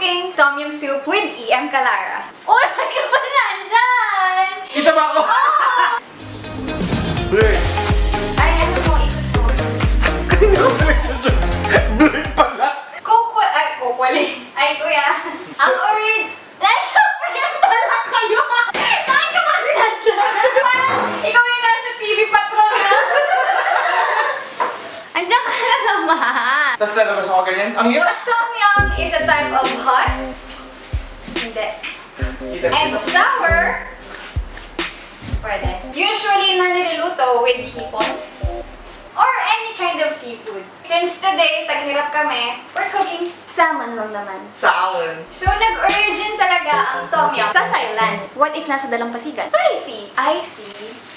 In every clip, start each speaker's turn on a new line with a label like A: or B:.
A: cooking Tom Yum Soup with E.M. Calara. Uy, ba't ka ba nandyan?
B: Kita ba ako? Blur.
A: Ay, ano mo, ikot mo.
B: Kanina ko nag-joke. Blur pala.
A: Kukwali. Ay, kuya. Ang nasa frame pala kayo. Bakit ka ba sinadya? Parang ikaw yung nasa TV Patrol na. Andiyan ka na naman.
B: Tapos lalabas ako ganyan. Ang hirap.
A: Tom Yum is a type of hot. Hindi.
B: Kita.
A: And sour. Pwede. Usually na niluluto with hipon or any kind of seafood. Since today, taghirap kami, we're cooking salmon lang naman.
B: Salmon.
A: So, nag-origin talaga ang Tom Yum sa Thailand. What if nasa Dalampasigan? I see.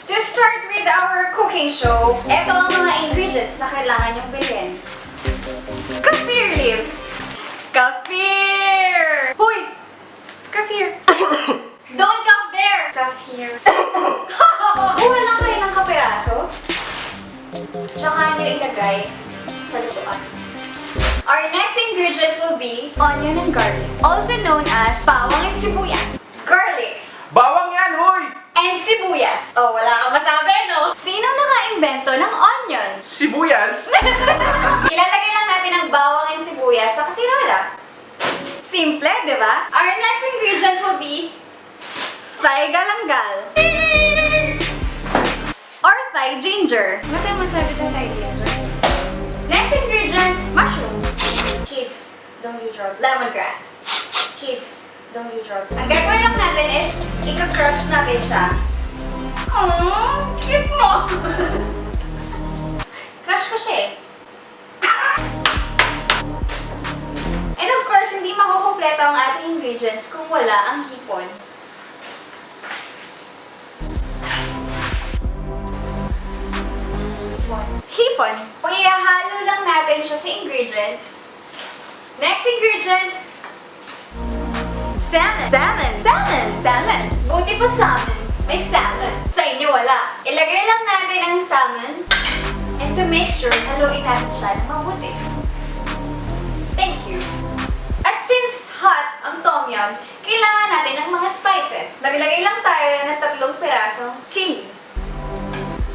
A: To start with our cooking show, eto ang mga ingredients na kailangan yung bilhin. Kaffir leaves. Kaffir! Huy! Kaffir! Don't cough there! Kaffir. Kuha lang kayo ng kapiraso. Tsaka nilagay sa lutuan. Our next ingredient will be onion and garlic, also known as bawang and sibuyas. Garlic
B: Bawang yan, hoy!
A: and sibuyas. Oh, wala kang masabi, no? Sinong naka-invento ng onion?
B: Sibuyas.
A: Ilalagay lang natin ang bawang and sibuyas sa kasirola. Simple, di ba? Our next ingredient will be Thai galangal or Thai ginger. Ano tayo masabi sa Thai ginger? Next ingredient, mushroom. Kids, don't do drugs. Lemongrass. Kids, don't do drugs. Ang gagawin lang natin is, ika-crush natin siya. Aww, cute mo! Crush ko siya eh. And of course, hindi makukumpleto ang ating ingredients kung wala ang hipon. Hipon. Ihahalo lang natin siya sa ingredients. Next ingredient, salmon. Salmon. Buti pa salmon. May salmon. Sa inyo wala. Ilagay lang natin ang salmon. And to make sure, haluin natin siya ng mabuti. Thank you. At since hot ang Tom Yum, kailangan natin ng mga spices. Naglagay lang tayo ng 3 pirasong chili.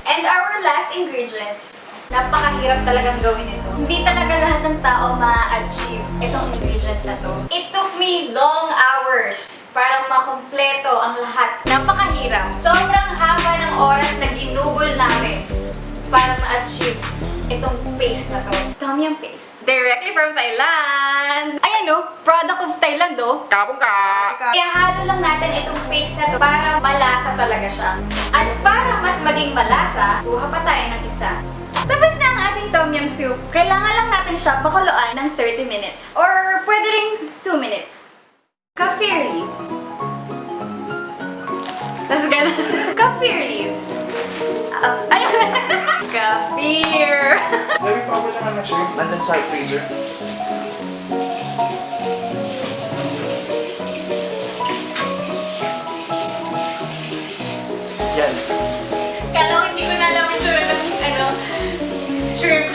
A: And our last ingredient, napakahirap talagang gawin ito. Hindi talaga lahat ng tao ma-achieve itong ingredient na to. It took me long hours para makumpleto ang lahat. Napakahirap. Sobrang haba ng oras na ginugol namin para ma-achieve itong paste na to. Tom Yum paste. Directly from Thailand! Ayan o, product of Thailand o.
B: Kapong ka.
A: Ihahalo lang natin itong paste na to para malasa talaga siya. At para mas maging malasa, kuha pa tayo ng isa. Tapos na ang ating Tom Yum soup. Kailangan lang natin siya pakuluan ng 30 minutes. Or pwede ring 2 minutes. Kaffir leaves. Tapos gano'n. Kaffir leaves. Ayun. Kaffir.
B: Sabi pa ako naman na shrimp. Nandun sa freezer. Yan.
A: Kala ko hindi ko na alam yung tsura ng shrimp.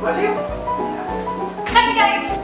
B: Baliw.
A: Hi guys!